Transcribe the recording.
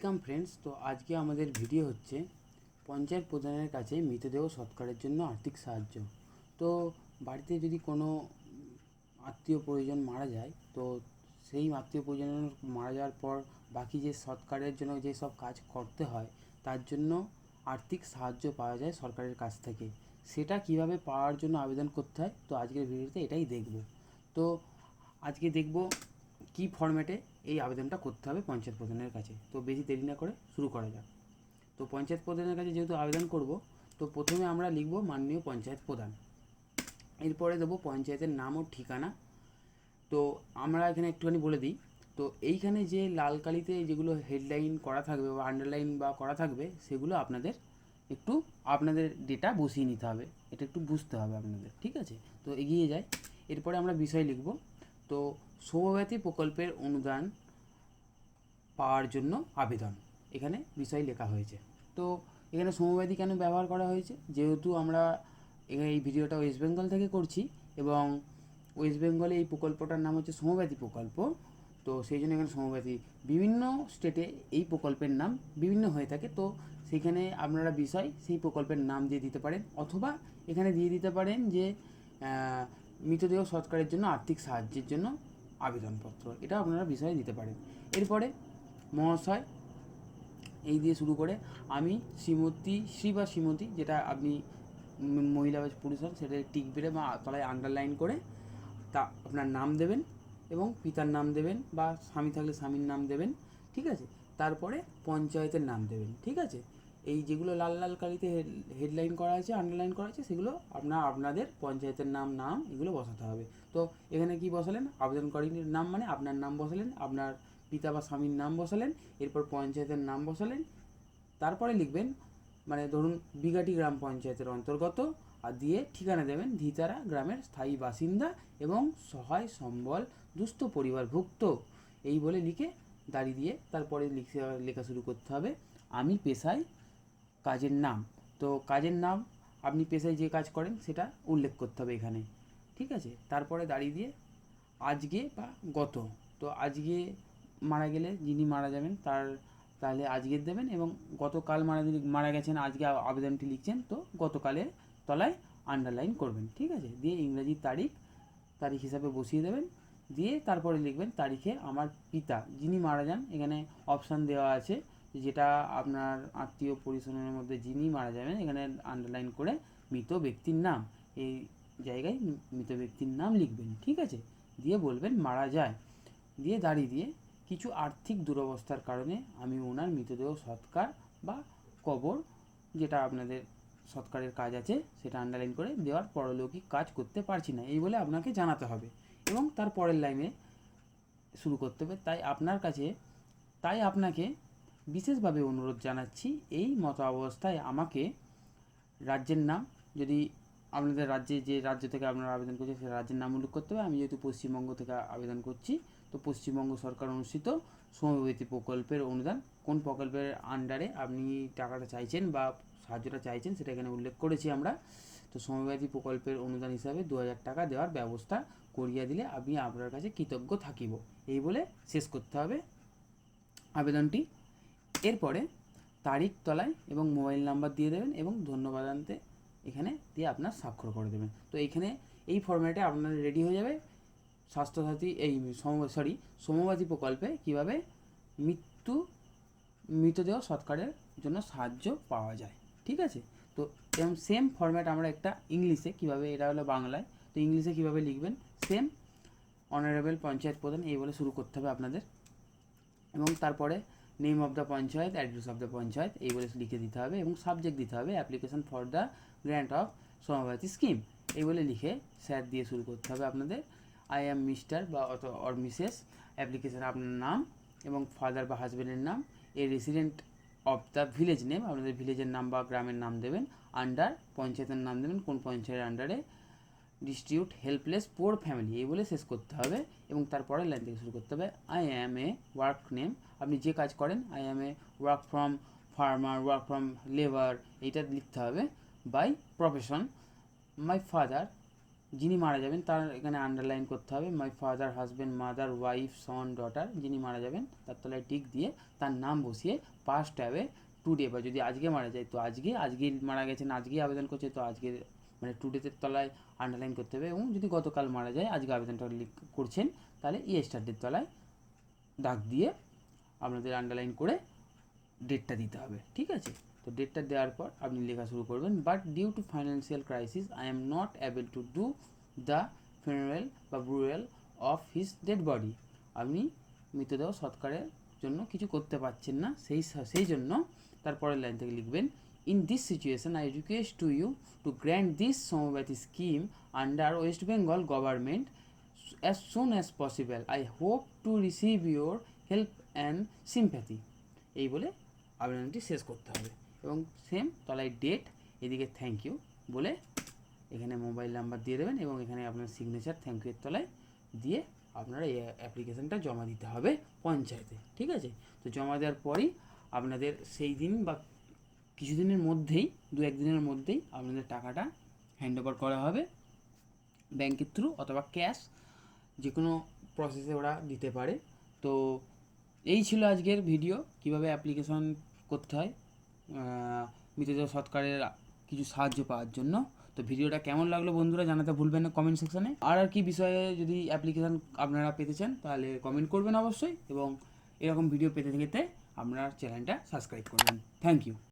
Welcome friends. তো আজকে আমাদের ভিডিও হচ্ছে পঞ্চায়েত প্রধানের কাছে মৃতদেহ সৎকারের জন্য আর্থিক সাহায্য। তো বাড়িতে যদি কোনো আত্মীয় পরিজন মারা যায়, তো সেই আত্মীয় পরিজন মারা যাওয়ার পর বাকি যে সৎকারের জন্য যে সব কাজ করতে হয় তার জন্য আর্থিক সাহায্য পাওয়া যায় সরকারের কাছ থেকে। সেটা কিভাবে পাওয়ার জন্য আবেদন করতে হয়, তো আজকের ভিডিওতে এটাই দেখব। তো আজকে দেখব কি ফরম্যাটে এই আবেদনটা করতে হবে পঞ্চায়েত প্রধানের কাছে। তো বেশি দেরি না করে শুরু করা যাক। তো পঞ্চায়েত প্রধানের কাছে যেহেতু আবেদন করব, তো প্রথমে আমরা লিখব মাননীয় পঞ্চায়েত প্রধান, এরপরে দেবো পঞ্চায়েতের নাম ও ঠিকানা। তো আমরা এখানে একটুখানি বলে দিই, তো এইখানে যে লাল কালিতে যেগুলো হেডলাইন করা থাকবে বা আন্ডারলাইন বা করা থাকবে, সেগুলো আপনাদের ডেটা বসিয়ে নিতে হবে, এটা একটু বুঝতে হবে আপনাদের, ঠিক আছে? তো এগিয়ে যায়। এরপরে আমরা বিষয় লিখব। তো সমব্যথী প্রকল্পের অনুদান পাওয়ার জন্য আবেদন, এখানে বিষয় লেখা হয়েছে। তো এখানে সমব্যথী কেন ব্যবহার করা হয়েছে, যেহেতু আমরা এই ভিডিওটা ওয়েস্ট বেঙ্গল থেকে করছি এবং ওয়েস্ট বেঙ্গলে এই প্রকল্পটার নাম হচ্ছে সমব্যথী প্রকল্প। তো সেই জন্য এখানে সমব্যথী, বিভিন্ন স্টেটে এই প্রকল্পের নাম বিভিন্ন হয়ে থাকে। তো সেখানে আপনারা বিষয় সেই প্রকল্পের নাম দিয়ে দিতে পারেন, অথবা এখানে দিয়ে দিতে পারেন যে মৃতদেহ সৎকারের জন্য আর্থিক সাহায্যের জন্য আবেদনপত্র, এটা আপনারা বিষয়ে দিতে পারেন। এরপরে মহাশয় এই দিয়ে শুরু করে আমি শ্রী বা শ্রীমতী, যেটা আপনি মহিলা বা পুরুষ হন সেটা টিক বেড়ে বা তলায় আন্ডারলাইন করে তা আপনার নাম দেবেন এবং পিতার নাম দেবেন, বা স্বামী থাকলে স্বামীর নাম দেবেন, ঠিক আছে? তারপরে পঞ্চায়েতের নাম দেবেন, ঠিক আছে? এই যেগুলো লাল লাল কালিতে হেডলাইন করা আছে, আন্ডারলাইন করা আছে, সেগুলো আপনাদের পঞ্চায়েতের নাম এগুলো বসাতে হবে। তো এখানে কি বসালেন, আবেদনকারীর নাম মানে আপনার নাম বসালেন, আপনার পিতা বা স্বামীর নাম বসালেন, এরপর পঞ্চায়েতের নাম বসালেন, তারপরে লিখবেন মানে ধরুন বিঘাটি গ্রাম পঞ্চায়েতের অন্তর্গত, আর দিয়ে ঠিকানা দেবেন ধিতারা গ্রামের স্থায়ী বাসিন্দা এবং সহায় সম্বল দুস্থ পরিবারভুক্ত, এই বলে লিখে দাড়ি দিয়ে তারপরে লেখা শুরু করতে হবে আমি পেশায় কাজের নাম। তো কাজের নাম আপনি পেশায় যে কাজ করেন সেটা উল্লেখ করতে হবে এখানে, ঠিক আছে? তারপরে দাড়ি দিয়ে আজকে বা গত, তো আজকে মারা গেলে যিনি মারা যাবেন তাহলে আজকের দেবেন, এবং গতকাল মারা গেছেন আজকে আবেদনটি লিখছেন, তো গতকালের তলায় আন্ডারলাইন করবেন, ঠিক আছে? দিয়ে ইংরেজি তারিখ হিসাবে বসিয়ে দেবেন, দিয়ে তারপরে লিখবেন তারিখে আমার পিতা যিনি মারা যান, এখানে অপশান দেওয়া আছে যেটা আপনার আত্মীয় পরিজনের মধ্যে যিনি মারা যাবেন এখানে আন্ডারলাইন করে মৃত ব্যক্তির নাম, এই জায়গায় মৃত ব্যক্তির নাম লিখবেন, ঠিক আছে? দিয়ে বলবেন মারা যায়, দিয়ে দাঁড়িয়ে দিয়ে কিছু আর্থিক দুরবস্থার কারণে আমি ওনার মৃতদেহ সৎকার বা কবর, যেটা আপনাদের সৎকারের কাজ আছে সেটা আন্ডারলাইন করে দেওয়ার পরলৌকিক কাজ করতে পারছি না, এই বলে আপনাকে জানাতে হবে। এবং তার পরের লাইনে শুরু করতে হবে তাই আপনাকে বিশেষভাবে অনুরোধ জানাচ্ছি এই মত অবস্থায় আমাকে রাজ্যের নাম, যদি আপনাদের রাজ্যে যে রাজ্য থেকে আপনারা আবেদন করছেন সেই রাজ্যের নাম উল্লেখ করতে হবে। আমি যেহেতু পশ্চিমবঙ্গ থেকে আবেদন করছি, তো পশ্চিমবঙ্গ সরকার অনুষ্ঠিত সমব্যথী প্রকল্পের অনুদান, কোন প্রকল্পের আন্ডারে আপনি টাকাটা চাইছেন বা সাহায্যটা চাইছেন সেটা এখানে উল্লেখ করেছি আমরা। তো সমব্যথী প্রকল্পের অনুদান হিসাবে 2000 টাকা দেওয়ার ব্যবস্থা করিয়া দিলে আমি আপনার কাছে কৃতজ্ঞ থাকিব, এই বলে শেষ করতে হবে আবেদনটি। এরপরে তারিখ তলায় এবং মোবাইল নাম্বার দিয়ে দেবেন এবং ধন্যবাদান্তে এখানে দিয়ে আপনার স্বাক্ষর করে দেবেন। তো এইখানে এই ফরম্যাটে আপনার রেডি হয়ে যাবে স্বাস্থ্যসাথী সমব্যথী প্রকল্পে কীভাবে মৃতদেহ সৎকারের জন্য সাহায্য পাওয়া যায়, ঠিক আছে? তো এরকম সেম ফরম্যাট আমরা একটা ইংলিশে কীভাবে, এটা হলো বাংলায়, তো ইংলিশে কীভাবে লিখবেন সেম অনারেবল পঞ্চায়েত প্রধান এই বলে শুরু করতে হবে আপনাদের, এবং তারপরে name of the panchayat, address of the panchayat এই বলে লিখে দিতে হবে, এবং সাবজেক্ট দিতে হবে application for the grant of Samabyathi scheme, এই বলে লিখে স্যার দিয়ে শুরু করতে হবে আপনাদের। আই অ্যাম মিস্টার বা অর মিসেস, অ্যাপ্লিকেশন আপনার নাম এবং ফাদার বা হাজব্যান্ডের নাম, a resident of the village name, আপনাদের ভিলেজের নাম বা গ্রামের নাম দেবেন, আন্ডার পঞ্চায়েতের নাম দেবেন কোন পঞ্চায়েতের আন্ডারে, ডিস্ট্রিবিউট হেল্পলেস পোর ফ্যামিলি এই বলে শেষ করতে হবে, এবং তারপরে লাইন থেকে শুরু করতে হবে I am A work name, আপনি যে কাজ করেন, I am A work from farmer, work from labour, এইটা লিখতে হবে। বাই প্রফেশন মাই ফাদার যিনি মারা যাবেন তার এখানে আন্ডারলাইন করতে হবে, my father, husband, mother, wife, Son, daughter, যিনি মারা যাবেন তার তলায় টিক দিয়ে তার নাম বসিয়ে পাস্ট ট্যাবে টুডে, বা যদি আজকে মারা যায় তো আজকে মারা গেছেন, আজকেই আবেদন করছে তো আজকে মানে টুডেতে তলায় আন্ডারলাইন করতে হবে, এবং যদি গতকাল মারা যায় আজকে আবেদনটা করছেন তাহলে ইয়েস্টারডের তলায় দাগ দিয়ে আপনাদের আন্ডারলাইন করে ডেটটা দিতে হবে, ঠিক আছে। তো ডেটটা দেওয়ার পর আপনি লেখা শুরু করবেন, but due to financial crisis I am not able to do the funeral বা burial of his dead body. আপনি মৃতদেহ সৎকারের জন্য কিছু করতে পারছেন না, সেই জন্য তারপরের লাইন থেকে লিখবেন, in this situation I request to you to grant this Samabyathi scheme under West Bengal government as soon as possible. I hope to receive your help and sympathy. এই বলে আবেদনটি শেষ করতে হবে, এবং সেম তলায় ডেট, এদিকে থ্যাংক ইউ বলে এখানে মোবাইল নাম্বার দিয়ে দেবেন, এবং এখানে আপনার সিগনেচার থ্যাংক ইউর তলায় দিয়ে আপনারা এই অ্যাপ্লিকেশানটা জমা দিতে হবে পঞ্চায়েতে, ঠিক আছে। তো জমা দেওয়ার পরই আপনাদের সেই দিন বা কিছুদিনের মধ্যেই, 1 দিনের মধ্যেই আপনাদের টাকাটা হ্যান্ড ওভার করা হবে ব্যাংকের থ্রু অথবা ক্যাশ, যে কোনো প্রসেসে ওরা দিতে পারে। তো এই ছিল আজকের ভিডিও, কিভাবে অ্যাপ্লিকেশন করতে হয় মৃতদেহ সৎকারের কিছু সাহায্য পাওয়ার জন্য। তো ভিডিওটা কেমন লাগলো বন্ধুরা জানাতে ভুলবেন না কমেন্ট সেকশানে। আর কি বিষয়ে যদি অ্যাপ্লিকেশান আপনারা পেতে চান তাহলে কমেন্ট করবেন অবশ্যই, এবং এরকম ভিডিও পেতে আপনার চ্যানেলটা সাবস্ক্রাইব করবেন। Thank you.